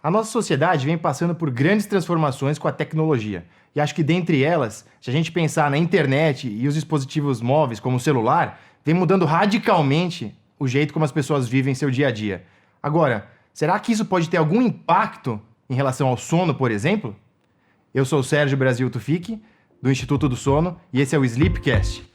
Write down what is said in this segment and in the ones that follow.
A nossa sociedade vem passando por grandes transformações com a tecnologia. E acho que dentre elas, se a gente pensar na internet e os dispositivos móveis, como o celular, vem mudando radicalmente o jeito como as pessoas vivem seu dia a dia. Agora, será que isso pode ter algum impacto em relação ao sono, por exemplo? Eu sou o Sérgio Brasil Tufik, do Instituto do Sono, e esse é o Sleepcast.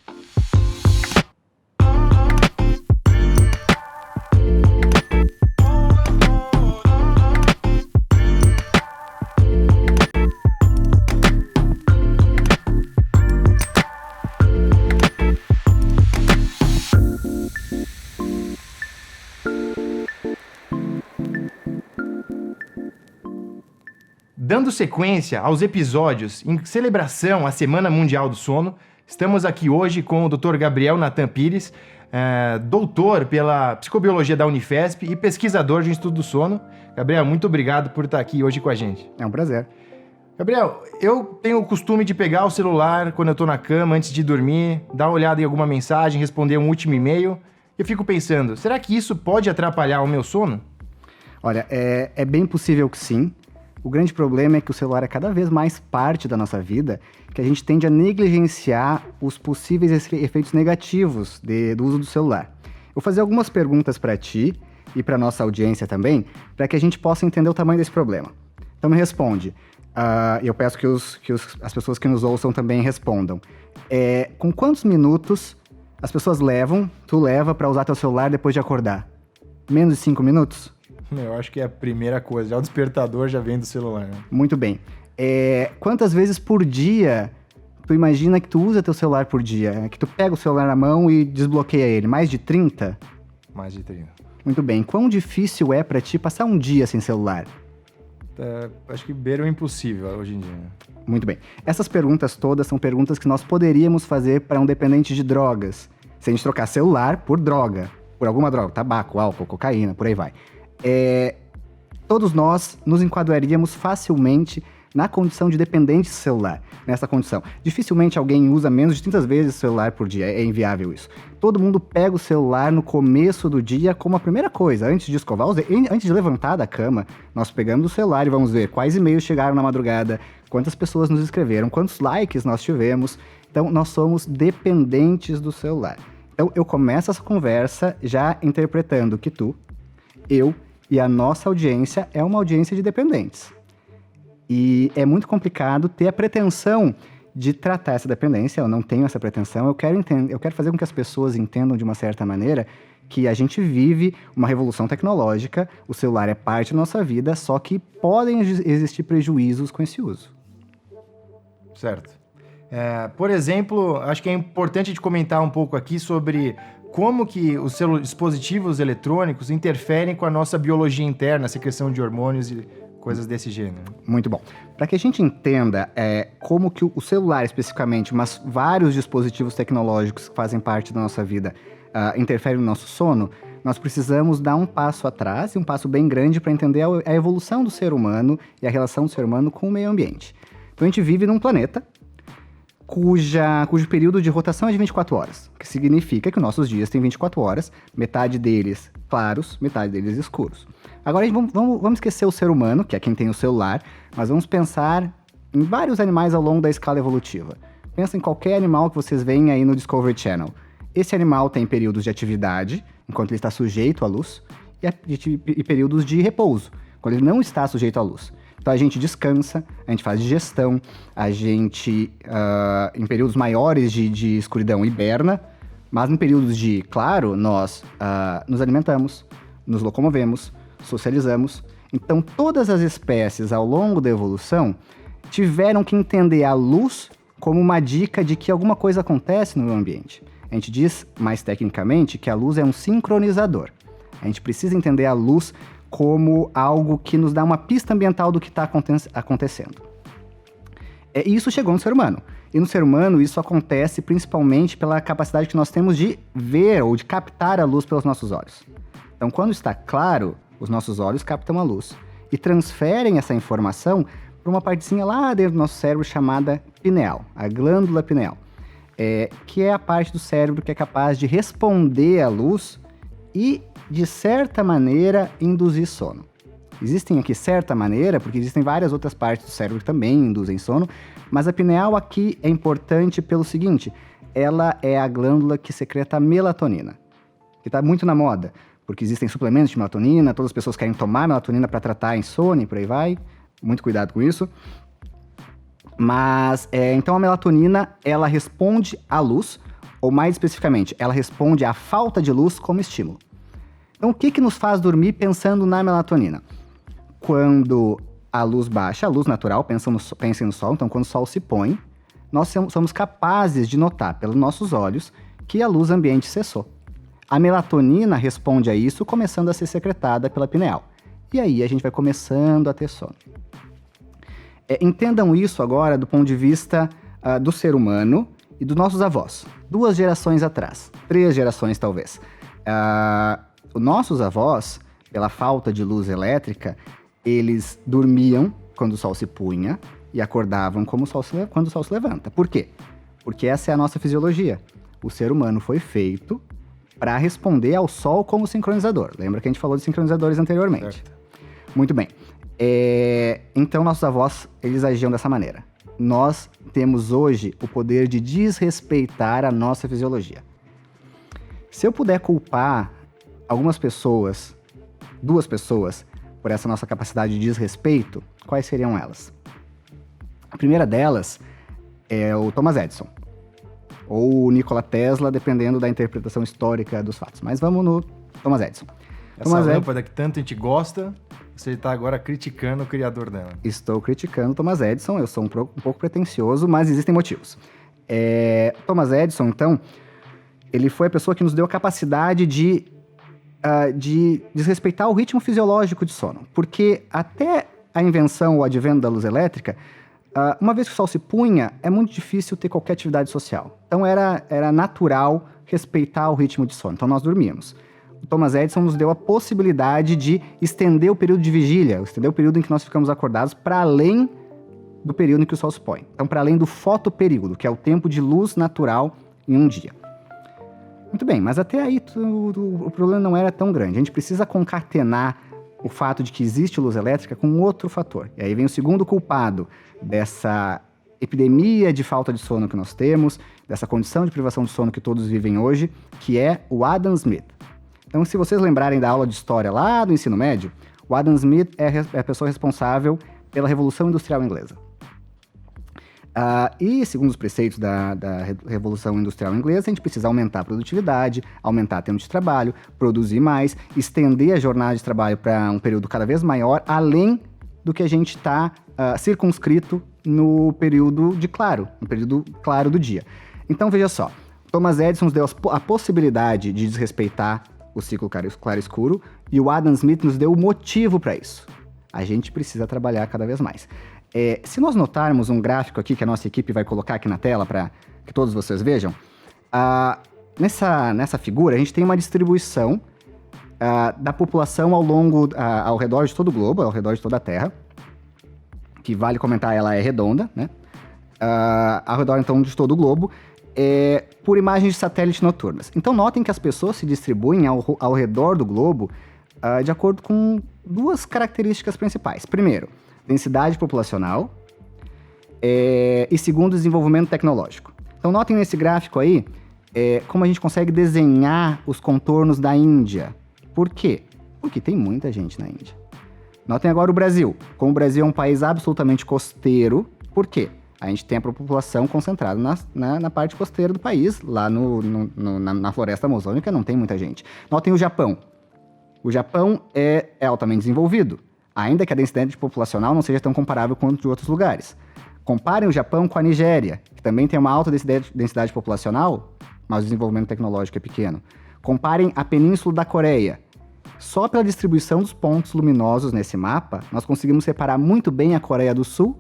Dando sequência aos episódios em celebração à Semana Mundial do Sono, estamos aqui hoje com o Dr. Gabriel Nathan Pires, doutor pela Psicobiologia da Unifesp e pesquisador do Instituto do Sono. Gabriel, muito obrigado por estar aqui hoje com a gente. É um prazer. Gabriel, eu tenho o costume de pegar o celular quando eu estou na cama, antes de dormir, dar uma olhada em alguma mensagem, responder um último e-mail. Eu fico pensando, será que isso pode atrapalhar o meu sono? Olha, é bem possível que sim. O grande problema é que o celular é cada vez mais parte da nossa vida, que a gente tende a negligenciar os possíveis efeitos negativos do uso do celular. Eu vou fazer algumas perguntas para ti e para nossa audiência também, para que a gente possa entender o tamanho desse problema. Então me responde, e eu peço que as pessoas que nos ouçam também respondam. Com quantos minutos as pessoas tu leva para usar teu celular depois de acordar? Menos de 5 minutos? Eu acho que é a primeira coisa, já o despertador já vem do celular, né? Muito bem. Quantas vezes por dia tu imagina que tu usa teu celular por dia? Que tu pega o celular na mão e desbloqueia ele? Mais de 30? Mais de 30. Muito bem. Quão difícil é pra ti passar um dia sem celular? Acho que beira o impossível hoje em dia. Muito bem. Essas perguntas todas são perguntas que nós poderíamos fazer para um dependente de drogas. Se a gente trocar celular por droga, por alguma droga, tabaco, álcool, cocaína, por aí vai. Todos nós nos enquadraríamos facilmente na condição de dependente celular, nessa condição. Dificilmente alguém usa menos de 30 vezes o celular por dia, é inviável isso. Todo mundo pega o celular no começo do dia como a primeira coisa, antes de escovar os dentes, antes de levantar da cama, nós pegamos o celular e vamos ver quais e-mails chegaram na madrugada, quantas pessoas nos escreveram, quantos likes nós tivemos. Então, nós somos dependentes do celular. Então, eu começo essa conversa já interpretando que eu e a nossa audiência é uma audiência de dependentes. E é muito complicado ter a pretensão de tratar essa dependência. Eu não tenho essa pretensão. Eu quero fazer com que as pessoas entendam de uma certa maneira que a gente vive uma revolução tecnológica, o celular é parte da nossa vida, só que podem existir prejuízos com esse uso. Certo. Por exemplo, acho que é importante de comentar um pouco aqui sobre como que os dispositivos eletrônicos interferem com a nossa biologia interna, secreção de hormônios e coisas desse gênero. Muito bom. Para que a gente entenda como que o celular especificamente, mas vários dispositivos tecnológicos que fazem parte da nossa vida interferem no nosso sono, nós precisamos dar um passo atrás e um passo bem grande para entender a evolução do ser humano e a relação do ser humano com o meio ambiente. Então a gente vive num planeta cujo período de rotação é de 24 horas, que significa que nossos dias têm 24 horas, metade deles claros, metade deles escuros. Agora vamos esquecer o ser humano, que é quem tem o celular, mas vamos pensar em vários animais ao longo da escala evolutiva. Pensa em qualquer animal que vocês veem aí no Discovery Channel. Esse animal tem períodos de atividade, enquanto ele está sujeito à luz, e períodos de repouso, quando ele não está sujeito à luz. Então a gente descansa, a gente faz digestão, a gente, em períodos maiores de escuridão, hiberna, mas em períodos de claro, nós nos alimentamos, nos locomovemos, socializamos. Então todas as espécies ao longo da evolução tiveram que entender a luz como uma dica de que alguma coisa acontece no meio ambiente. A gente diz, mais tecnicamente, que a luz é um sincronizador. A gente precisa entender a luz como algo que nos dá uma pista ambiental do que está acontecendo. E isso chegou no ser humano. E no ser humano isso acontece principalmente pela capacidade que nós temos de ver ou de captar a luz pelos nossos olhos. Então, quando está claro, os nossos olhos captam a luz e transferem essa informação para uma partezinha lá dentro do nosso cérebro chamada pineal, a glândula pineal, que é a parte do cérebro que é capaz de responder à luz e, de certa maneira, induzir sono. Existem aqui certa maneira, porque existem várias outras partes do cérebro que também induzem sono, mas a pineal aqui é importante pelo seguinte, ela é a glândula que secreta melatonina, que está muito na moda, porque existem suplementos de melatonina, todas as pessoas querem tomar melatonina para tratar a insônia e por aí vai, muito cuidado com isso. Mas, então a melatonina, ela responde à luz, ou mais especificamente, ela responde à falta de luz como estímulo. Então, o que nos faz dormir pensando na melatonina? Quando a luz baixa, a luz natural, pensem no sol, então quando o sol se põe, nós somos capazes de notar pelos nossos olhos que a luz ambiente cessou. A melatonina responde a isso, começando a ser secretada pela pineal. E aí a gente vai começando a ter sono. Entendam isso agora do ponto de vista do ser humano e dos nossos avós. 2 gerações atrás, 3 gerações talvez. Os nossos avós, pela falta de luz elétrica, eles dormiam quando o sol se punha e acordavam quando o sol se levanta. Por quê? Porque essa é a nossa fisiologia. O ser humano foi feito para responder ao sol como sincronizador. Lembra que a gente falou de sincronizadores anteriormente? Certo. Muito bem. Então, nossos avós, eles agiam dessa maneira. Nós temos hoje o poder de desrespeitar a nossa fisiologia. Se eu puder culpar algumas pessoas, 2 pessoas, por essa nossa capacidade de desrespeito, quais seriam elas? A primeira delas é o Thomas Edison, ou o Nikola Tesla, dependendo da interpretação histórica dos fatos. Mas vamos no Thomas Edison. Essa lâmpada que tanto a gente gosta, você está agora criticando o criador dela. Estou criticando Thomas Edison, eu sou um pouco pretensioso, mas existem motivos. Thomas Edison, então, ele foi a pessoa que nos deu a capacidade de desrespeitar o ritmo fisiológico de sono. Porque até a invenção, o advento da luz elétrica, uma vez que o sol se punha, é muito difícil ter qualquer atividade social. Então era natural respeitar o ritmo de sono. Então nós dormíamos. O Thomas Edison nos deu a possibilidade de estender o período de vigília, estender o período em que nós ficamos acordados para além do período em que o sol se põe. Então para além do fotoperíodo, que é o tempo de luz natural em um dia. Muito bem, mas até aí o problema não era tão grande. A gente precisa concatenar o fato de que existe luz elétrica com outro fator. E aí vem o segundo culpado dessa epidemia de falta de sono que nós temos, dessa condição de privação de sono que todos vivem hoje, que é o Adam Smith. Então, se vocês lembrarem da aula de história lá do ensino médio, o Adam Smith é a pessoa responsável pela Revolução Industrial Inglesa. E, segundo os preceitos da Revolução Industrial Inglesa, a gente precisa aumentar a produtividade, aumentar o tempo de trabalho, produzir mais, estender a jornada de trabalho para um período cada vez maior, além do que a gente está circunscrito no período claro do dia. Então, veja só, Thomas Edison nos deu a possibilidade de desrespeitar o ciclo claro-escuro e o Adam Smith nos deu o motivo para isso. A gente precisa trabalhar cada vez mais. Se nós notarmos um gráfico aqui que a nossa equipe vai colocar aqui na tela para que todos vocês vejam, nessa figura a gente tem uma distribuição da população ao redor de todo o globo, ao redor de toda a Terra, que vale comentar, ela é redonda, né? Ao redor então de todo o globo, por imagens de satélite noturnas. Então notem que as pessoas se distribuem ao redor do globo de acordo com 2 características principais. Primeiro, densidade populacional e segundo, desenvolvimento tecnológico. Então notem nesse gráfico aí como a gente consegue desenhar os contornos da Índia. Por quê? Porque tem muita gente na Índia. Notem agora o Brasil. Como o Brasil é um país absolutamente costeiro, por quê? A gente tem a população concentrada na parte costeira do país, lá na floresta amazônica não tem muita gente. Notem o Japão. O Japão é altamente desenvolvido, ainda que a densidade populacional não seja tão comparável quanto de outros lugares. Comparem o Japão com a Nigéria, que também tem uma alta densidade populacional, mas o desenvolvimento tecnológico é pequeno. Comparem a Península da Coreia. Só pela distribuição dos pontos luminosos nesse mapa, nós conseguimos separar muito bem a Coreia do Sul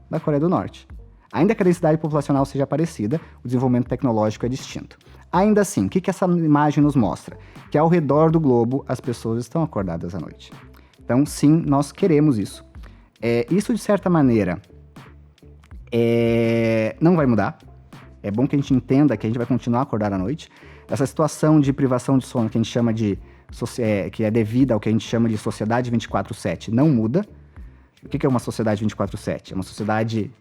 da Coreia do Norte. Ainda que a densidade populacional seja parecida, o desenvolvimento tecnológico é distinto. Ainda assim, o que essa imagem nos mostra? Que ao redor do globo as pessoas estão acordadas à noite. Então, sim, nós queremos isso. Isso, de certa maneira, não vai mudar. É bom que a gente entenda que a gente vai continuar a acordar à noite. Essa situação de privação de sono, que a gente chama de que é devida ao que a gente chama de sociedade 24/7, não muda. O que é uma sociedade 24/7? É uma sociedade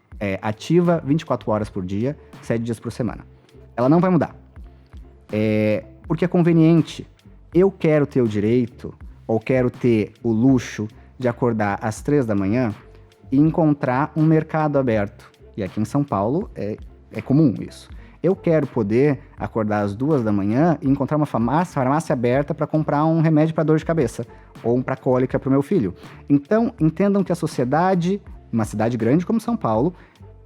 ativa 24 horas por dia, 7 dias por semana. Ela não vai mudar. Porque é conveniente. Eu quero ter o direito, ou quero ter o luxo de acordar às 3 da manhã e encontrar um mercado aberto. E aqui em São Paulo é comum isso. Eu quero poder acordar às 2 da manhã e encontrar uma farmácia aberta para comprar um remédio para dor de cabeça ou um para cólica para o meu filho. Então, entendam que a sociedade, uma cidade grande como São Paulo,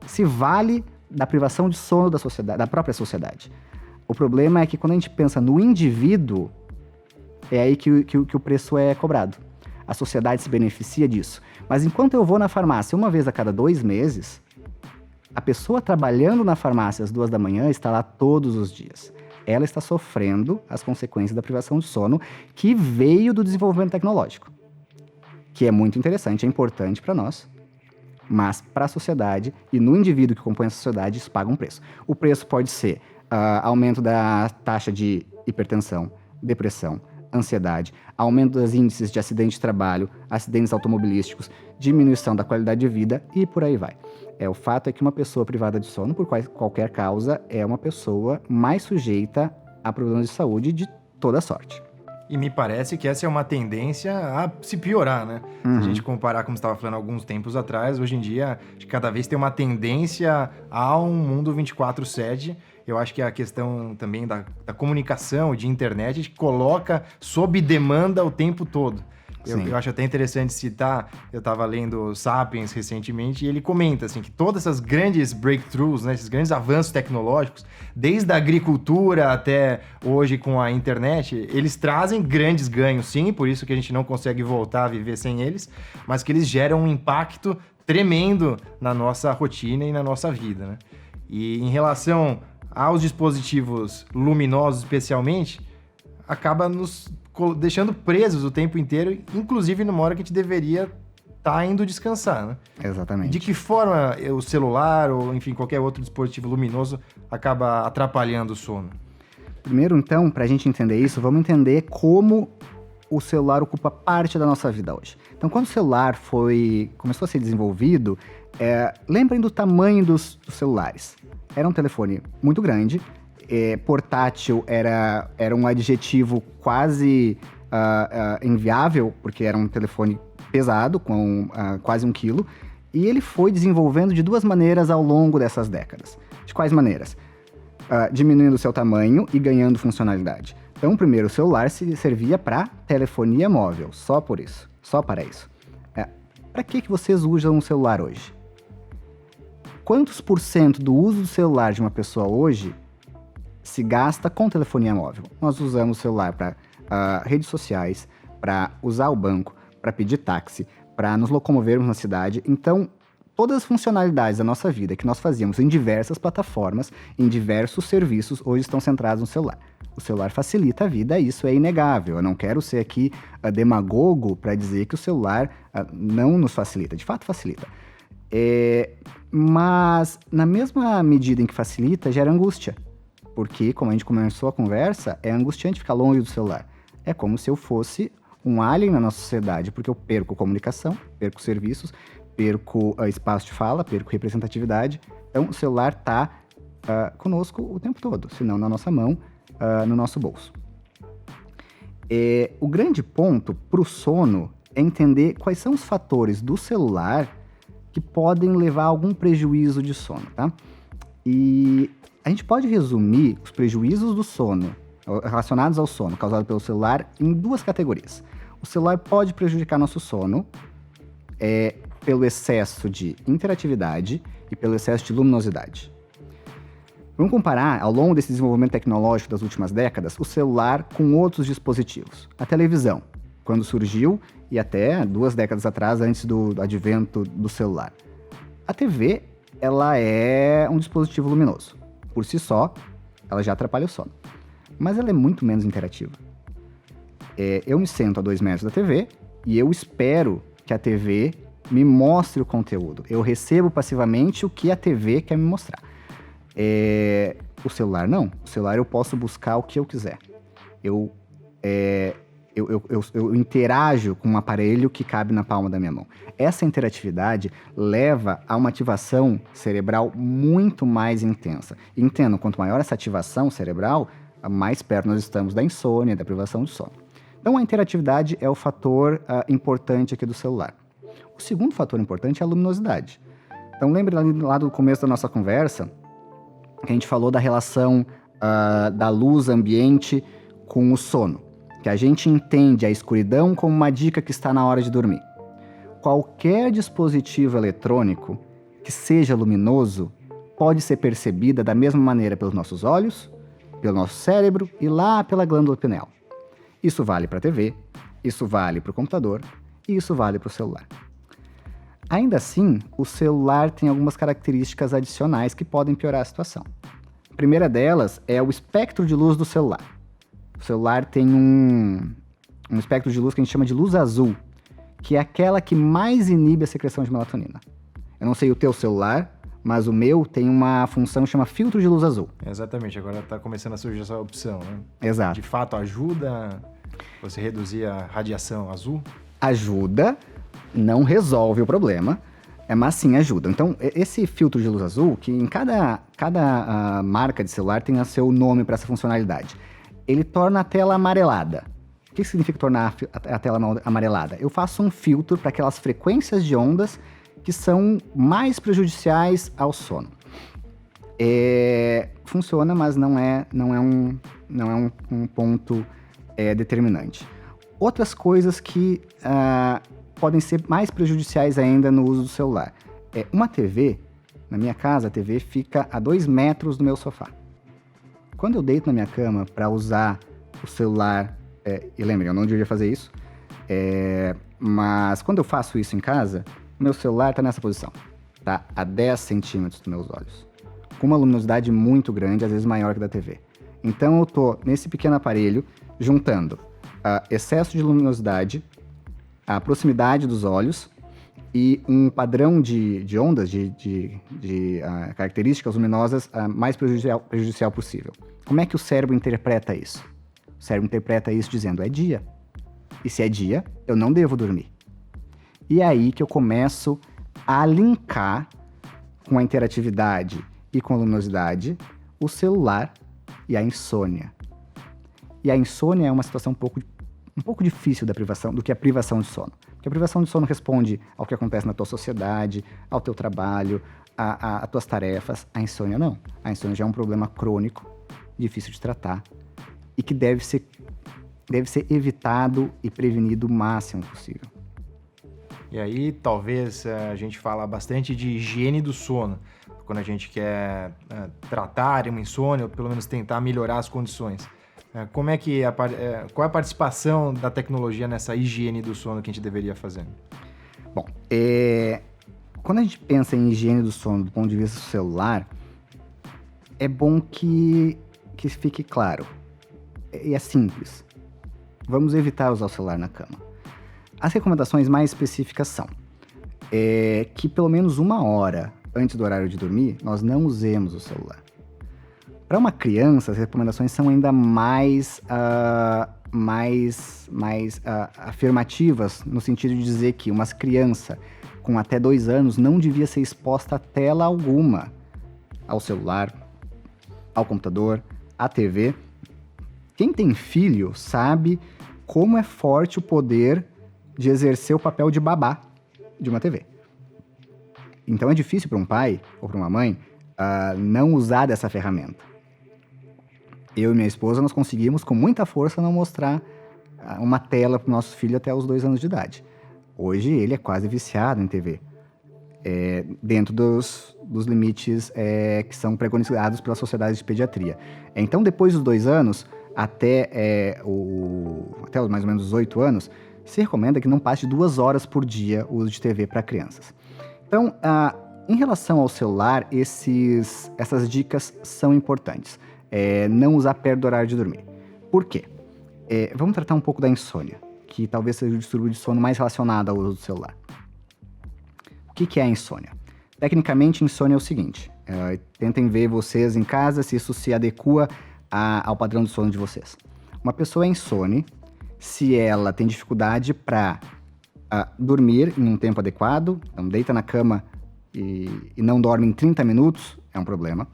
se vale da privação de sono da própria sociedade. O problema é que quando a gente pensa no indivíduo, é aí que o preço é cobrado. A sociedade se beneficia disso. Mas enquanto eu vou na farmácia uma vez a cada 2 meses, a pessoa trabalhando na farmácia às 2 da manhã está lá todos os dias. Ela está sofrendo as consequências da privação de sono que veio do desenvolvimento tecnológico, que é muito interessante, é importante para nós, mas para a sociedade e no indivíduo que compõe a sociedade, isso paga um preço. O preço pode ser aumento da taxa de hipertensão, depressão, ansiedade, aumento dos índices de acidente de trabalho, acidentes automobilísticos, diminuição da qualidade de vida e por aí vai. O fato é que uma pessoa privada de sono, por qualquer causa, é uma pessoa mais sujeita a problemas de saúde de toda sorte. E me parece que essa é uma tendência a se piorar, né? Se a gente comparar, como você estava falando alguns tempos atrás, hoje em dia, cada vez tem uma tendência a um mundo 24/7. Eu acho que a questão também da comunicação, de internet, a gente coloca sob demanda o tempo todo. Eu acho até interessante citar, eu estava lendo Sapiens recentemente, e ele comenta assim, que todas essas grandes breakthroughs, né, esses grandes avanços tecnológicos, desde a agricultura até hoje com a internet, eles trazem grandes ganhos, sim, por isso que a gente não consegue voltar a viver sem eles, mas que eles geram um impacto tremendo na nossa rotina e na nossa vida, né? E em relação aos dispositivos luminosos especialmente, acaba nos deixando presos o tempo inteiro, inclusive numa hora que a gente deveria estar indo descansar, né? Exatamente. De que forma o celular ou, enfim, qualquer outro dispositivo luminoso acaba atrapalhando o sono? Primeiro, então, para a gente entender isso, vamos entender como o celular ocupa parte da nossa vida hoje. Então, quando o celular começou a ser desenvolvido, lembrem do tamanho dos celulares. Era um telefone muito grande, portátil era um adjetivo quase inviável, porque era um telefone pesado, com quase 1 quilo, e ele foi desenvolvendo de 2 maneiras ao longo dessas décadas. De quais maneiras? Diminuindo o seu tamanho e ganhando funcionalidade. Então, primeiro, o celular servia para telefonia móvel, só por isso, só para isso. Para que vocês usam um celular hoje? Quantos % do uso do celular de uma pessoa hoje se gasta com telefonia móvel? Nós usamos o celular para redes sociais, para usar o banco, para pedir táxi, para nos locomovermos na cidade. Então, todas as funcionalidades da nossa vida que nós fazíamos em diversas plataformas, em diversos serviços, hoje estão centrados no celular. O celular facilita a vida, isso é inegável. Eu não quero ser aqui demagogo para dizer que o celular não nos facilita. De fato, facilita. Mas, na mesma medida em que facilita, gera angústia. Porque, como a gente começou a conversa, é angustiante ficar longe do celular. É como se eu fosse um alien na nossa sociedade, porque eu perco comunicação, perco serviços, perco espaço de fala, perco representatividade. Então, o celular está conosco o tempo todo, se não na nossa mão, no nosso bolso. O grande ponto para o sono é entender quais são os fatores do celular que podem levar a algum prejuízo de sono, tá? E a gente pode resumir os prejuízos do sono, relacionados ao sono, causado pelo celular, em 2 categorias. O celular pode prejudicar nosso sono pelo excesso de interatividade e pelo excesso de luminosidade. Vamos comparar, ao longo desse desenvolvimento tecnológico das últimas décadas, o celular com outros dispositivos. A televisão, quando surgiu, e até 2 décadas atrás, antes do advento do celular. A TV, ela é um dispositivo luminoso. Por si só, ela já atrapalha o sono. Mas ela é muito menos interativa. Eu me sento a 2 metros da TV e eu espero que a TV me mostre o conteúdo. Eu recebo passivamente o que a TV quer me mostrar. O celular não. O celular eu posso buscar o que eu quiser. eu interajo com um aparelho que cabe na palma da minha mão. Essa interatividade leva a uma ativação cerebral muito mais intensa. E entendo, quanto maior essa ativação cerebral, mais perto nós estamos da insônia, da privação de sono. Então, a interatividade é o fator importante aqui do celular. O segundo fator importante é a luminosidade. Então, lembre lá do começo da nossa conversa, que a gente falou da relação da luz ambiente com o sono. Que a gente entende a escuridão como uma dica que está na hora de dormir. Qualquer dispositivo eletrônico que seja luminoso pode ser percebida da mesma maneira pelos nossos olhos, pelo nosso cérebro e lá pela glândula pineal. Isso vale para a TV, isso vale para o computador e isso vale para o celular. Ainda assim, o celular tem algumas características adicionais que podem piorar a situação. A primeira delas é o espectro de luz do celular. O celular tem um espectro de luz que a gente chama de luz azul, que é aquela que mais inibe a secreção de melatonina. Eu não sei o teu celular, mas o meu tem uma função que chama filtro de luz azul. Exatamente, agora está começando a surgir essa opção, né? Exato. De fato, ajuda você reduzir a radiação azul? Ajuda, não resolve o problema, mas sim ajuda. Então, esse filtro de luz azul, que em cada marca de celular tem o seu nome para essa funcionalidade, ele torna a tela amarelada. O que significa tornar a tela amarelada? Eu faço um filtro para aquelas frequências de ondas que são mais prejudiciais ao sono. Funciona, mas não é um ponto determinante. Outras coisas que podem ser mais prejudiciais ainda no uso do celular. Uma TV, na minha casa, a TV fica a 2 metros do meu sofá. Quando eu deito na minha cama para usar o celular, e lembrem, eu não devia fazer isso, mas quando eu faço isso em casa, meu celular está nessa posição, tá a 10 centímetros dos meus olhos, com uma luminosidade muito grande, às vezes maior que da TV. Então eu tô nesse pequeno aparelho juntando excesso de luminosidade, a proximidade dos olhos e um padrão de ondas, de características luminosas mais prejudicial possível. Como é que o cérebro interpreta isso? O cérebro interpreta isso dizendo, é dia. E se é dia, eu não devo dormir. E é aí que eu começo a linkar com a interatividade e com a luminosidade o celular e a insônia. E a insônia é uma situação um pouco difícil do que a privação de sono. Porque a privação de sono responde ao que acontece na tua sociedade, ao teu trabalho, às tuas tarefas. A insônia não. A insônia já é um problema crônico, difícil de tratar e que deve ser evitado e prevenido o máximo possível. E aí, talvez a gente fala bastante de higiene do sono, quando a gente quer tratar uma insônia ou pelo menos tentar melhorar as condições. Como é que qual é a participação da tecnologia nessa higiene do sono que a gente deveria fazer? Bom, quando a gente pensa em higiene do sono do ponto de vista celular, é bom que fique claro. E é simples. Vamos evitar usar o celular na cama. As recomendações mais específicas são que pelo menos 1 hora antes do horário de dormir, nós não usemos o celular. Para uma criança, as recomendações são ainda mais afirmativas, no sentido de dizer que uma criança com até 2 anos não devia ser exposta a tela alguma, ao celular, ao computador, à TV. Quem tem filho sabe como é forte o poder de exercer o papel de babá de uma TV. Então é difícil para um pai ou para uma mãe não usar dessa ferramenta. Eu e minha esposa, nós conseguimos com muita força não mostrar uma tela para o nosso filho até os 2 anos de idade. Hoje ele é quase viciado em TV, dentro dos limites que são preconizados pela Sociedade de Pediatria. Então, depois dos 2 anos, até os mais ou menos os 8 anos, se recomenda que não passe de 2 horas por dia o uso de TV para crianças. Então, em relação ao celular, essas dicas são importantes. Não usar perto do horário de dormir. Por quê? Vamos tratar um pouco da insônia, que talvez seja o distúrbio de sono mais relacionado ao uso do celular. O que é a insônia? Tecnicamente, insônia é o seguinte. Tentem ver vocês em casa se isso se adequa ao padrão de sono de vocês. Uma pessoa é insone Se ela tem dificuldade para dormir em um tempo adequado, então deita na cama e não dorme em 30 minutos, é um problema.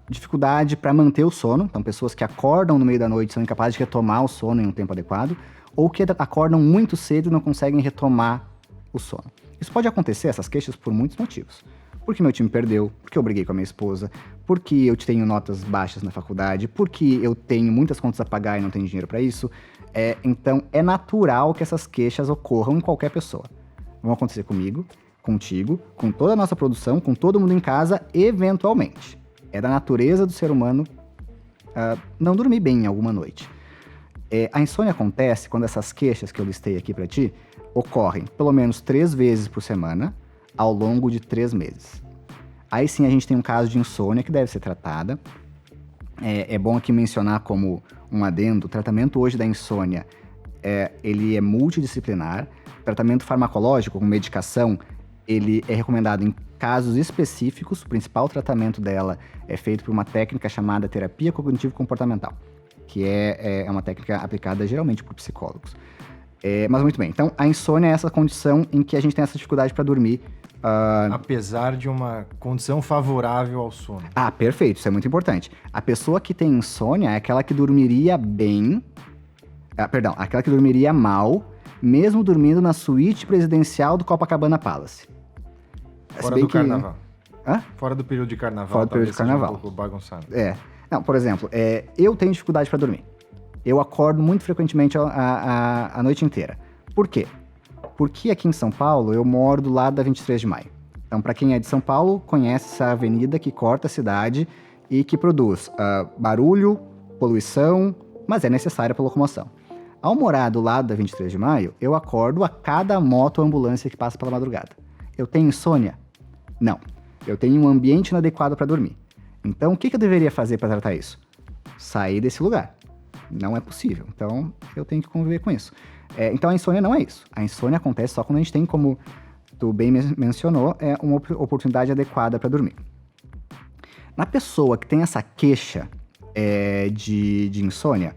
Dificuldade para manter o sono, então pessoas que acordam no meio da noite são incapazes de retomar o sono em um tempo adequado, ou que acordam muito cedo e não conseguem retomar o sono. Isso pode acontecer, essas queixas, por muitos motivos. Porque meu time perdeu, porque eu briguei com a minha esposa, porque eu tenho notas baixas na faculdade, porque eu tenho muitas contas a pagar e não tenho dinheiro para isso. Então, é natural que essas queixas ocorram em qualquer pessoa. Vão acontecer comigo, contigo, com toda a nossa produção, com todo mundo em casa, eventualmente. É da natureza do ser humano não dormir bem em alguma noite. A insônia acontece quando essas queixas que eu listei aqui para ti ocorrem pelo menos 3 vezes por semana, ao longo de 3 meses. Aí sim a gente tem um caso de insônia que deve ser tratada. É bom aqui mencionar como um adendo, o tratamento hoje da insônia, ele é multidisciplinar. O tratamento farmacológico, com medicação, ele é recomendado em casos específicos. O principal tratamento dela é feito por uma técnica chamada terapia cognitivo-comportamental, que é uma técnica aplicada geralmente por psicólogos. Mas muito bem, então a insônia é essa condição em que a gente tem essa dificuldade para dormir. Apesar de uma condição favorável ao sono. Perfeito, isso é muito importante. A pessoa que tem insônia é aquela que dormiria bem, aquela que dormiria mal, mesmo dormindo na suíte presidencial do Copacabana Palace. Fora do carnaval. Hã? Fora do período de carnaval. Fora do período de carnaval. Um pouco bagunçado. Não, por exemplo, eu tenho dificuldade para dormir. Eu acordo muito frequentemente a noite inteira. Por quê? Porque aqui em São Paulo, eu moro do lado da 23 de maio. Então, para quem é de São Paulo, conhece essa avenida que corta a cidade e que produz barulho, poluição, mas é necessária para locomoção. Ao morar do lado da 23 de maio, eu acordo a cada moto ou ambulância que passa pela madrugada. Eu tenho insônia? Não. Eu tenho um ambiente inadequado para dormir. Então, o que eu deveria fazer para tratar isso? Sair desse lugar. Não é possível. Então, eu tenho que conviver com isso. Então, a insônia não é isso. A insônia acontece só quando a gente tem, como tu bem mencionou, uma oportunidade adequada para dormir. Na pessoa que tem essa queixa de insônia,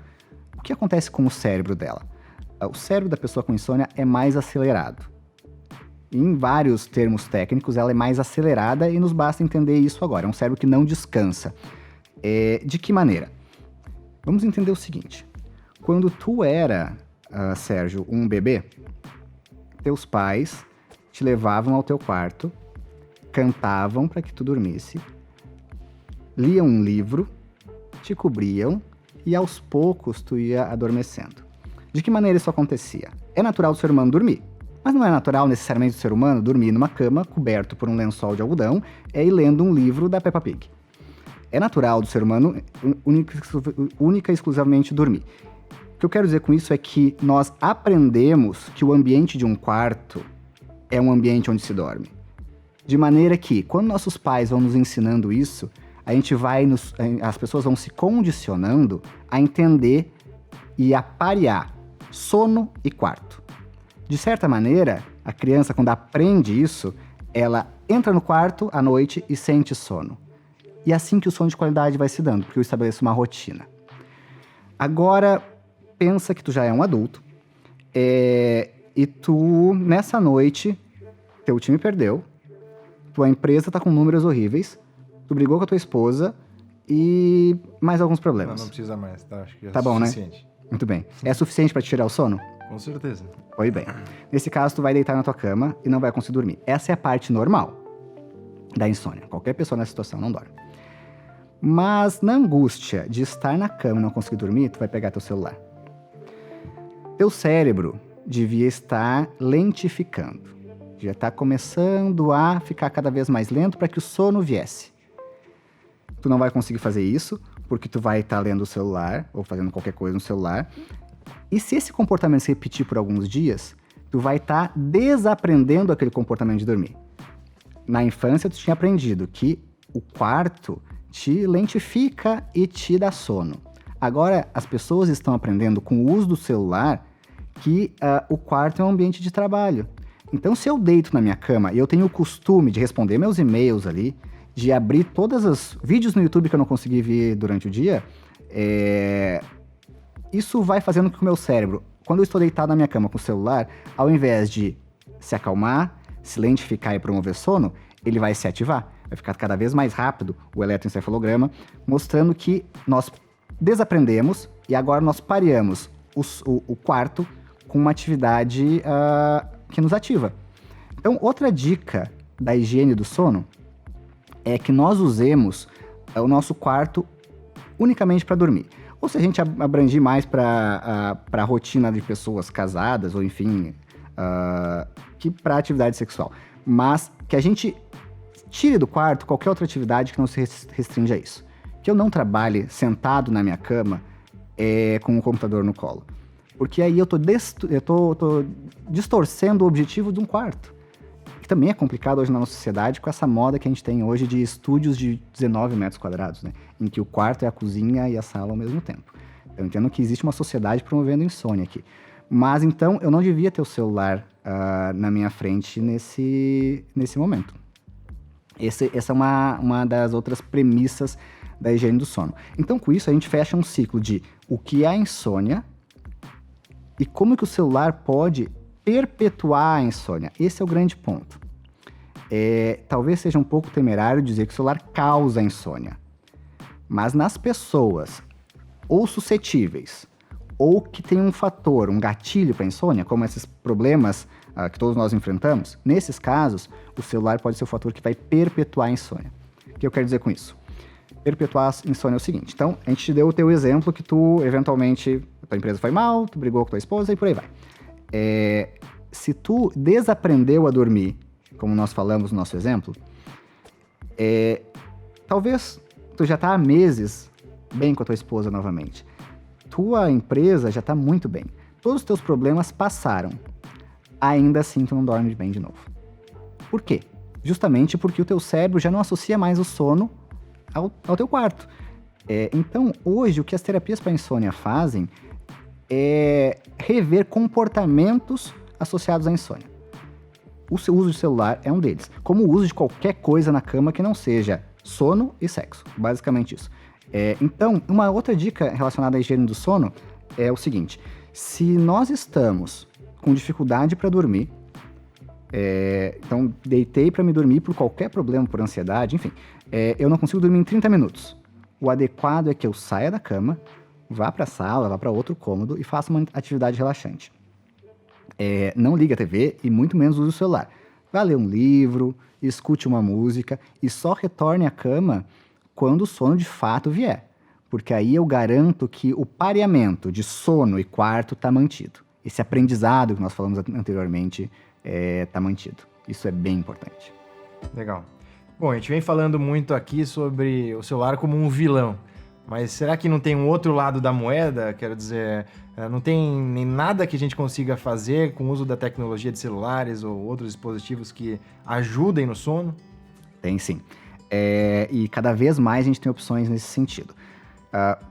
o que acontece com o cérebro dela? O cérebro da pessoa com insônia é mais acelerado. Em vários termos técnicos, ela é mais acelerada e nos basta entender isso agora. É um cérebro que não descansa. De que maneira? Vamos entender o seguinte. Quando tu era, Sérgio, um bebê, teus pais te levavam ao teu quarto, cantavam para que tu dormisse, liam um livro, te cobriam e aos poucos tu ia adormecendo. De que maneira isso acontecia? É natural do ser humano dormir, mas não é natural necessariamente do ser humano dormir numa cama coberto por um lençol de algodão e lendo um livro da Peppa Pig. É natural do ser humano única e exclusivamente dormir. O que eu quero dizer com isso é que nós aprendemos que o ambiente de um quarto é um ambiente onde se dorme. De maneira que, quando nossos pais vão nos ensinando isso, as pessoas vão se condicionando a entender e a parear sono e quarto. De certa maneira, a criança, quando aprende isso, ela entra no quarto à noite e sente sono. E é assim que o sono de qualidade vai se dando, porque eu estabeleço uma rotina. Agora, pensa que tu já é um adulto, e tu, nessa noite, teu time perdeu, tua empresa tá com números horríveis, tu brigou com a tua esposa e mais alguns problemas. Não precisa mais, tá? Acho que já tá é bom, suficiente. Né? Muito bem. É suficiente para te tirar o sono? Com certeza. Pois bem. Nesse caso, tu vai deitar na tua cama e não vai conseguir dormir. Essa é a parte normal da insônia. Qualquer pessoa nessa situação não dorme. Mas na angústia de estar na cama e não conseguir dormir, tu vai pegar teu celular. Teu cérebro devia estar lentificando. Devia estar começando a ficar cada vez mais lento para que o sono viesse. Tu não vai conseguir fazer isso, porque tu vai estar lendo o celular ou fazendo qualquer coisa no celular. E se esse comportamento se repetir por alguns dias, tu vai estar desaprendendo aquele comportamento de dormir. Na infância, tu tinha aprendido que o quarto te lentifica e te dá sono. Agora, as pessoas estão aprendendo com o uso do celular que o quarto é um ambiente de trabalho. Então, se eu deito na minha cama e eu tenho o costume de responder meus e-mails ali, de abrir todos os vídeos no YouTube que eu não consegui ver durante o dia, isso vai fazendo com que o meu cérebro, quando eu estou deitado na minha cama com o celular, ao invés de se acalmar, se lentificar e promover sono, ele vai se ativar. Vai ficar cada vez mais rápido o eletroencefalograma, mostrando que nós desaprendemos e agora nós pareamos o quarto com uma atividade que nos ativa. Então, outra dica da higiene do sono é que nós usemos o nosso quarto unicamente para dormir. Ou se a gente abranger mais para a rotina de pessoas casadas, ou enfim, que para atividade sexual. Mas que a gente tire do quarto qualquer outra atividade que não se restringe a isso. Que eu não trabalhe sentado na minha cama com o computador no colo. Porque aí eu tô distorcendo o objetivo de um quarto. Que também é complicado hoje na nossa sociedade com essa moda que a gente tem hoje de estúdios de 19 metros quadrados, né? Em que o quarto é a cozinha e a sala ao mesmo tempo. Eu entendo que existe uma sociedade promovendo insônia aqui. Mas então eu não devia ter o celular na minha frente nesse momento. Essa é uma das outras premissas da higiene do sono. Então, com isso, a gente fecha um ciclo de o que é a insônia e como que o celular pode perpetuar a insônia. Esse é o grande ponto. Talvez seja um pouco temerário dizer que o celular causa insônia. Mas nas pessoas ou suscetíveis ou que tem um fator, um gatilho para insônia, como esses problemas que todos nós enfrentamos, nesses casos, o celular pode ser o fator que vai perpetuar a insônia. O que eu quero dizer com isso? Perpetuar a insônia é o seguinte. Então, a gente te deu o teu exemplo que tu, eventualmente, a tua empresa foi mal, tu brigou com tua esposa e por aí vai. Se tu desaprendeu a dormir, como nós falamos no nosso exemplo, talvez tu já tá há meses bem com a tua esposa novamente. Tua empresa já tá muito bem. Todos os teus problemas passaram. Ainda assim, tu não dorme bem de novo. Por quê? Justamente porque o teu cérebro já não associa mais o sono ao teu quarto. Então, hoje, o que as terapias para insônia fazem é rever comportamentos associados à insônia. O seu uso de celular é um deles, como o uso de qualquer coisa na cama que não seja sono e sexo, basicamente isso. Então, uma outra dica relacionada à higiene do sono é o seguinte: se nós estamos com dificuldade para dormir, então deitei para me dormir por qualquer problema, por ansiedade, enfim, eu não consigo dormir em 30 minutos. O adequado é que eu saia da cama, vá para a sala, vá para outro cômodo e faça uma atividade relaxante. Não ligue a TV e muito menos use o celular. Vá ler um livro, escute uma música e só retorne à cama quando o sono de fato vier. Porque aí eu garanto que o pareamento de sono e quarto está mantido. Esse aprendizado que nós falamos anteriormente está mantido. Isso é bem importante. Legal. Bom, a gente vem falando muito aqui sobre o celular como um vilão. Mas será que não tem um outro lado da moeda? Quero dizer, não tem nem nada que a gente consiga fazer com o uso da tecnologia de celulares ou outros dispositivos que ajudem no sono? Tem sim. E cada vez mais a gente tem opções nesse sentido.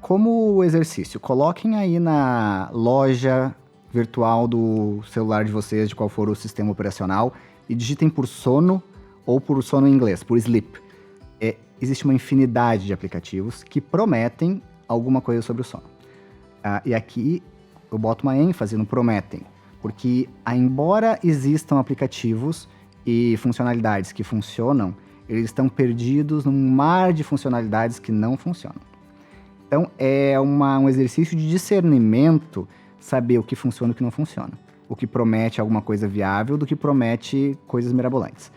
Como exercício, coloquem aí na loja virtual do celular de vocês, de qual for o sistema operacional, e digitem por sono ou por sono em inglês, por sleep. Existe uma infinidade de aplicativos que prometem alguma coisa sobre o sono. E aqui eu boto uma ênfase no prometem, porque embora existam aplicativos e funcionalidades que funcionam, eles estão perdidos num mar de funcionalidades que não funcionam. Então é um exercício de discernimento saber o que funciona e o que não funciona. O que promete alguma coisa viável do que promete coisas mirabolantes.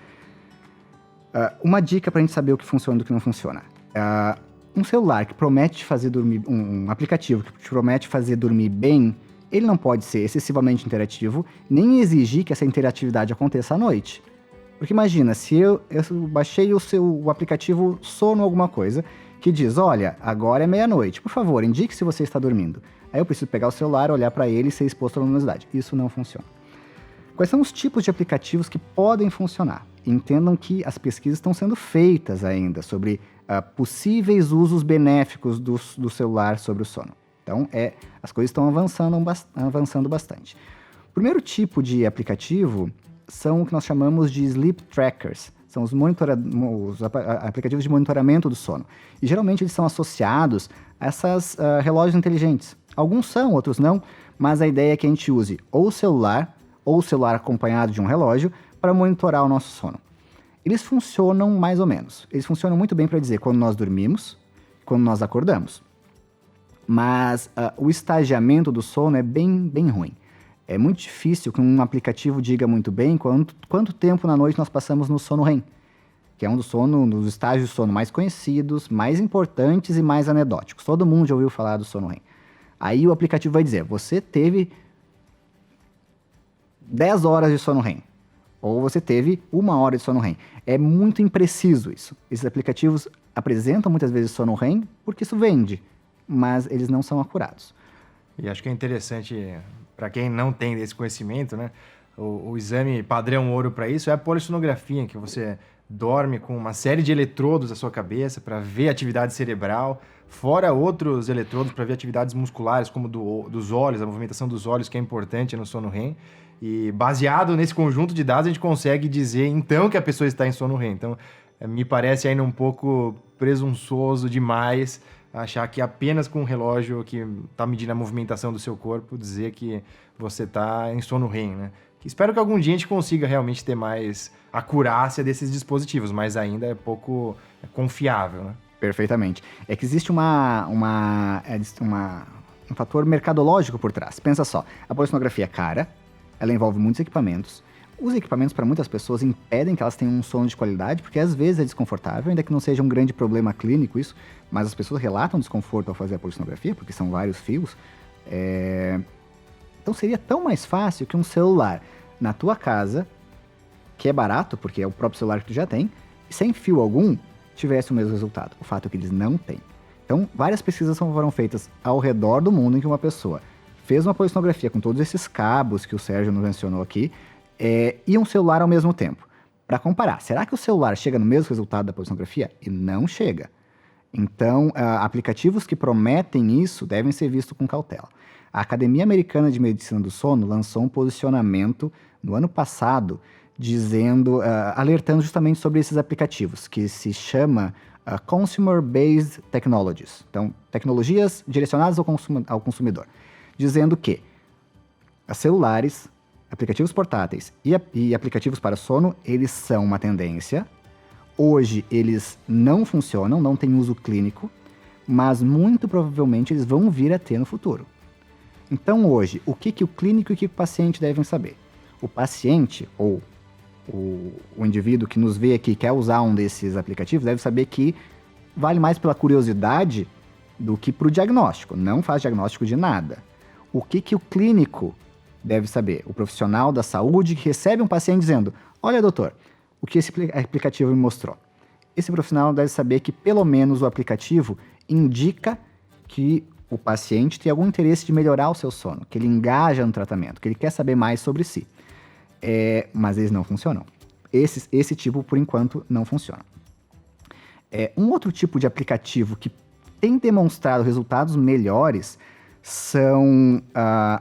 Uma dica para a gente saber o que funciona e o que não funciona. Um celular que promete te fazer dormir, um aplicativo que te promete fazer dormir bem, ele não pode ser excessivamente interativo, nem exigir que essa interatividade aconteça à noite. Porque imagina, se eu baixei o aplicativo sono alguma coisa, que diz, olha, agora é meia-noite, por favor, indique se você está dormindo. Aí eu preciso pegar o celular, olhar para ele e ser exposto à luminosidade. Isso não funciona. Quais são os tipos de aplicativos que podem funcionar? Entendam que as pesquisas estão sendo feitas ainda sobre possíveis usos benéficos do celular sobre o sono. Então, as coisas estão avançando bastante. O primeiro tipo de aplicativo são o que nós chamamos de sleep trackers. São os aplicativos de monitoramento do sono. E geralmente eles são associados a esses relógios inteligentes. Alguns são, outros não, mas a ideia é que a gente use ou o celular acompanhado de um relógio para monitorar o nosso sono. Eles funcionam mais ou menos. Eles funcionam muito bem para dizer quando nós dormimos, quando nós acordamos. Mas o estagiamento do sono é bem ruim. É muito difícil que um aplicativo diga muito bem quanto tempo na noite nós passamos no sono REM, que é um dos estágios de sono mais conhecidos, mais importantes e mais anedóticos. Todo mundo já ouviu falar do sono REM. Aí o aplicativo vai dizer, você teve 10 horas de sono REM, ou você teve 1 hora de sono REM. É muito impreciso isso. Esses aplicativos apresentam muitas vezes sono REM porque isso vende, mas eles não são acurados. E acho que é interessante, para quem não tem esse conhecimento, né? O exame padrão ouro para isso é a polissonografia, que você dorme com uma série de eletrodos na sua cabeça para ver atividade cerebral, fora outros eletrodos para ver atividades musculares, como dos olhos, a movimentação dos olhos, que é importante no sono REM. E baseado nesse conjunto de dados, a gente consegue dizer, então, que a pessoa está em sono REM. Então, me parece ainda um pouco presunçoso demais achar que apenas com um relógio que está medindo a movimentação do seu corpo, dizer que você está em sono REM, né? Espero que algum dia a gente consiga realmente ter mais acurácia desses dispositivos, mas ainda é pouco confiável, né? Perfeitamente. É que existe um fator mercadológico por trás. Pensa só, a polissonografia é cara, ela envolve muitos equipamentos. Os equipamentos, para muitas pessoas, impedem que elas tenham um sono de qualidade, porque às vezes é desconfortável, ainda que não seja um grande problema clínico isso, mas as pessoas relatam desconforto ao fazer a polissonografia, porque são vários fios. Então seria tão mais fácil que um celular na tua casa, que é barato, porque é o próprio celular que tu já tem, sem fio algum, tivesse o mesmo resultado. O fato é que eles não têm. Então, várias pesquisas foram feitas ao redor do mundo em que uma pessoa fez uma polissonografia com todos esses cabos que o Sérgio nos mencionou aqui, e um celular ao mesmo tempo, para comparar. Será que o celular chega no mesmo resultado da polissonografia? E não chega. Então, aplicativos que prometem isso devem ser vistos com cautela. A Academia Americana de Medicina do Sono lançou um posicionamento no ano passado, alertando justamente sobre esses aplicativos, que se chama Consumer-Based Technologies. Então, tecnologias direcionadas ao consumidor. Dizendo que celulares, aplicativos portáteis e aplicativos para sono, eles são uma tendência. Hoje eles não funcionam, não têm uso clínico, mas muito provavelmente eles vão vir a ter no futuro. Então hoje, o que o clínico e o que o paciente devem saber? O paciente, ou o indivíduo que nos vê aqui quer usar um desses aplicativos, deve saber que vale mais pela curiosidade do que para o diagnóstico. Não faz diagnóstico de nada. O que o clínico deve saber? O profissional da saúde que recebe um paciente dizendo: olha, doutor, o que esse aplicativo me mostrou? Esse profissional deve saber que pelo menos o aplicativo indica que o paciente tem algum interesse de melhorar o seu sono, que ele engaja no tratamento, que ele quer saber mais sobre si. Mas eles não funcionam. Esse tipo, por enquanto, não funciona. Um outro tipo de aplicativo que tem demonstrado resultados melhores são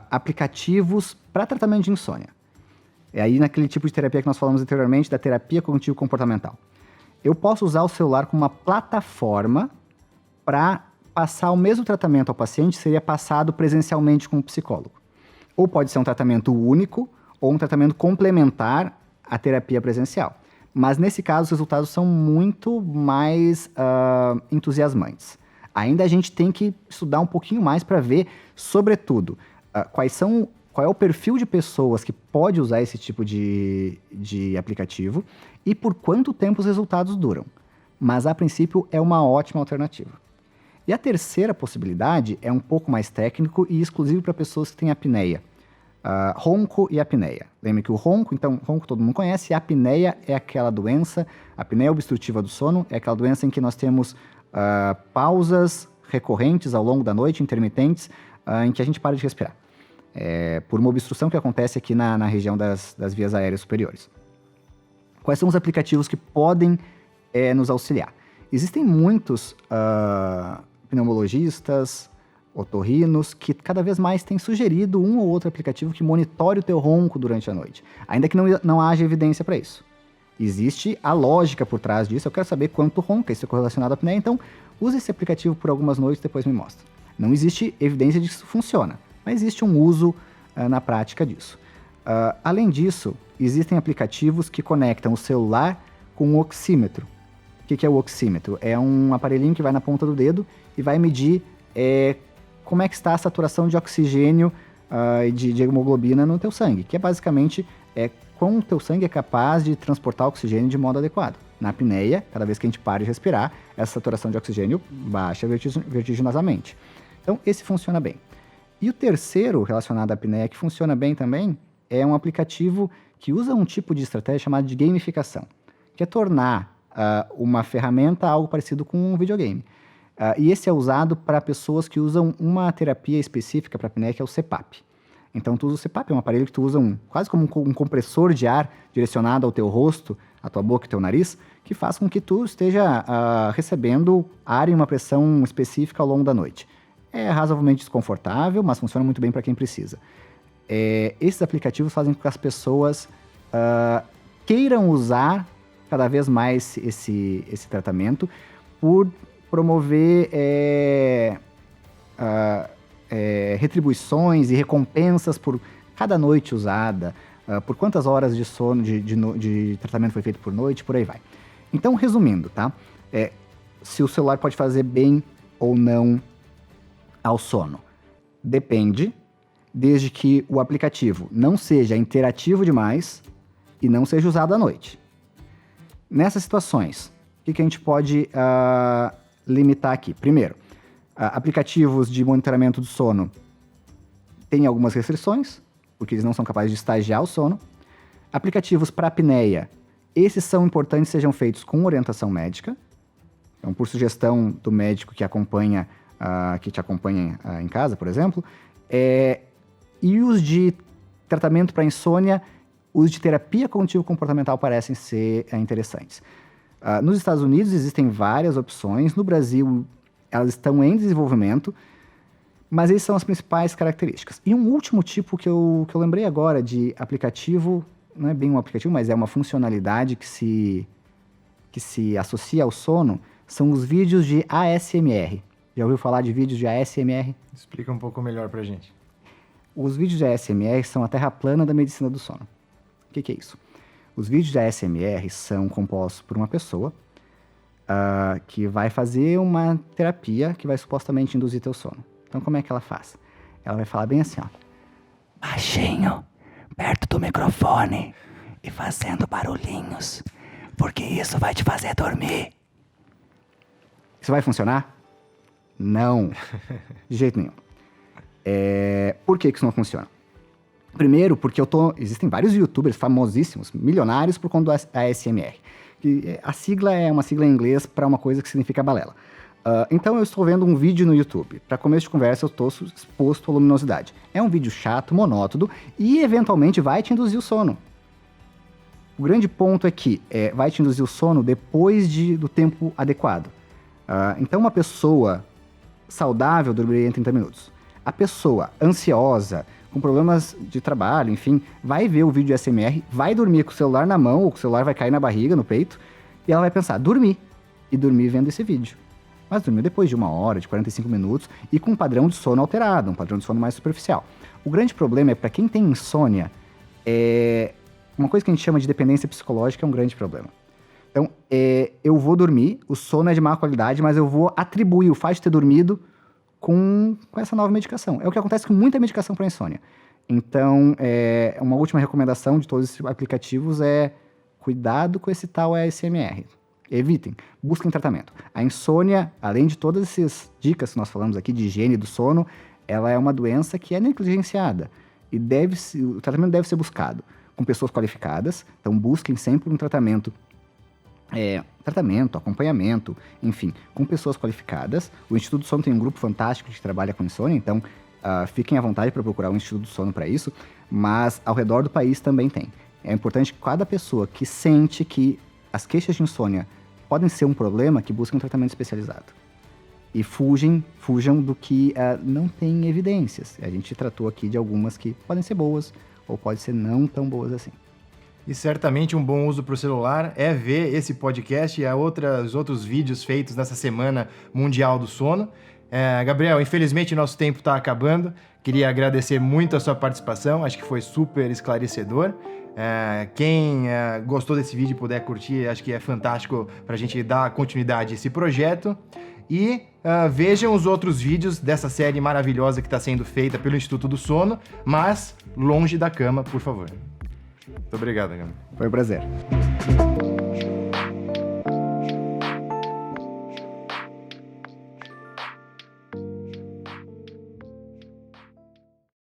aplicativos para tratamento de insônia. É aí naquele tipo de terapia que nós falamos anteriormente, da terapia cognitivo-comportamental. Eu posso usar o celular como uma plataforma para passar o mesmo tratamento ao paciente, seria passado presencialmente com um psicólogo. Ou pode ser um tratamento único, ou um tratamento complementar à terapia presencial. Mas nesse caso, os resultados são muito mais entusiasmantes. Ainda a gente tem que estudar um pouquinho mais para ver, sobretudo, qual é o perfil de pessoas que pode usar esse tipo de aplicativo e por quanto tempo os resultados duram. Mas, a princípio, é uma ótima alternativa. E a terceira possibilidade é um pouco mais técnico e exclusivo para pessoas que têm apneia. Ronco e apneia. Lembre que o ronco todo mundo conhece, e a apneia é aquela doença, a apneia obstrutiva do sono é aquela doença em que nós temos pausas recorrentes ao longo da noite, intermitentes, em que a gente para de respirar. Por uma obstrução que acontece aqui na região das vias aéreas superiores. Quais são os aplicativos que podem nos auxiliar? Existem muitos pneumologistas, otorrinos, que cada vez mais têm sugerido um ou outro aplicativo que monitore o teu ronco durante a noite, ainda que não haja evidência para isso. Existe a lógica por trás disso, eu quero saber quanto ronca, isso é correlacionado à apneia, então use esse aplicativo por algumas noites e depois me mostra. Não existe evidência de que isso funciona, mas existe um uso na prática disso. Além disso, existem aplicativos que conectam o celular com o oxímetro. O que é o oxímetro? É um aparelhinho que vai na ponta do dedo e vai medir como é que está a saturação de oxigênio e de hemoglobina no teu sangue, que é basicamente quão o teu sangue é capaz de transportar oxigênio de modo adequado. Na apneia, cada vez que a gente para de respirar, essa saturação de oxigênio baixa vertiginosamente. Então, esse funciona bem. E o terceiro relacionado à apneia que funciona bem também é um aplicativo que usa um tipo de estratégia chamada de gamificação, que é tornar uma ferramenta algo parecido com um videogame. E esse é usado para pessoas que usam uma terapia específica para apneia, que é o CPAP. Então, tu usa o CPAP, é um aparelho que tu usa quase como um compressor de ar direcionado ao teu rosto, à tua boca e ao teu nariz, que faz com que tu esteja recebendo ar em uma pressão específica ao longo da noite. É razoavelmente desconfortável, mas funciona muito bem para quem precisa. Esses aplicativos fazem com que as pessoas queiram usar cada vez mais esse tratamento por promover retribuições e recompensas por cada noite usada, por quantas horas de sono, de tratamento foi feito por noite, por aí vai. Então, resumindo, tá? Se o celular pode fazer bem ou não ao sono. Depende, desde que o aplicativo não seja interativo demais e não seja usado à noite. Nessas situações, o que a gente pode limitar aqui? Primeiro, aplicativos de monitoramento do sono têm algumas restrições, porque eles não são capazes de estagiar o sono. Aplicativos para apneia, esses são importantes que sejam feitos com orientação médica, então por sugestão do médico que te acompanha em casa, por exemplo. E os de tratamento para insônia, os de terapia cognitivo-comportamental parecem ser interessantes. Nos Estados Unidos existem várias opções, no Brasil elas estão em desenvolvimento, mas essas são as principais características. E um último tipo que eu lembrei agora de aplicativo, não é bem um aplicativo, mas é uma funcionalidade que se associa ao sono, são os vídeos de ASMR. Já ouviu falar de vídeos de ASMR? Explica um pouco melhor pra gente. Os vídeos de ASMR são a terra plana da medicina do sono. O que é isso? Os vídeos de ASMR são compostos por uma pessoa que vai fazer uma terapia que vai supostamente induzir teu sono. Então, como é que ela faz? Ela vai falar bem assim, ó. Baixinho, perto do microfone e fazendo barulhinhos, porque isso vai te fazer dormir. Isso vai funcionar? Não, de jeito nenhum. Por que isso não funciona? Primeiro, porque existem vários youtubers famosíssimos, milionários por conta do ASMR. A sigla é uma sigla em inglês para uma coisa que significa balela. Então eu estou vendo um vídeo no YouTube. Para começo de conversa eu estou exposto à luminosidade. É um vídeo chato, monótono e eventualmente vai te induzir o sono. O grande ponto é que vai te induzir o sono depois do tempo adequado. Então uma pessoa saudável dormiria em 30 minutos. A pessoa ansiosa, com problemas de trabalho, enfim, vai ver o vídeo de ASMR, vai dormir com o celular na mão, ou o celular vai cair na barriga, no peito, e ela vai pensar, dormir. E dormir vendo esse vídeo. Mas dormiu depois de 1 hora, de 45 minutos, e com um padrão de sono alterado, um padrão de sono mais superficial. O grande problema é, para quem tem insônia, uma coisa que a gente chama de dependência psicológica é um grande problema. Então, eu vou dormir, o sono é de má qualidade, mas eu vou atribuir o fato de ter dormido com essa nova medicação. É o que acontece com muita medicação para insônia. Então, uma última recomendação de todos esses aplicativos é cuidado com esse tal ASMR. Evitem, busquem tratamento. A insônia, além de todas essas dicas que nós falamos aqui de higiene do sono, ela é uma doença que é negligenciada e o tratamento deve ser buscado com pessoas qualificadas. Então, busquem sempre um tratamento, acompanhamento, enfim, com pessoas qualificadas. O Instituto do Sono tem um grupo fantástico que trabalha com insônia, então fiquem à vontade para procurar o Instituto do Sono para isso, mas ao redor do país também tem. É importante que cada pessoa que sente que as queixas de insônia podem ser um problema, que busquem um tratamento especializado. E fujam do que não tem evidências. A gente tratou aqui de algumas que podem ser boas ou podem ser não tão boas assim. E certamente um bom uso para o celular é ver esse podcast e os outros vídeos feitos nessa Semana Mundial do Sono. Gabriel, infelizmente nosso tempo está acabando. Queria agradecer muito a sua participação, acho que foi super esclarecedor. Quem gostou desse vídeo e puder curtir, acho que é fantástico para a gente dar continuidade a esse projeto. E vejam os outros vídeos dessa série maravilhosa que está sendo feita pelo Instituto do Sono, mas longe da cama, por favor. Muito obrigado, Gabriel. Foi um prazer.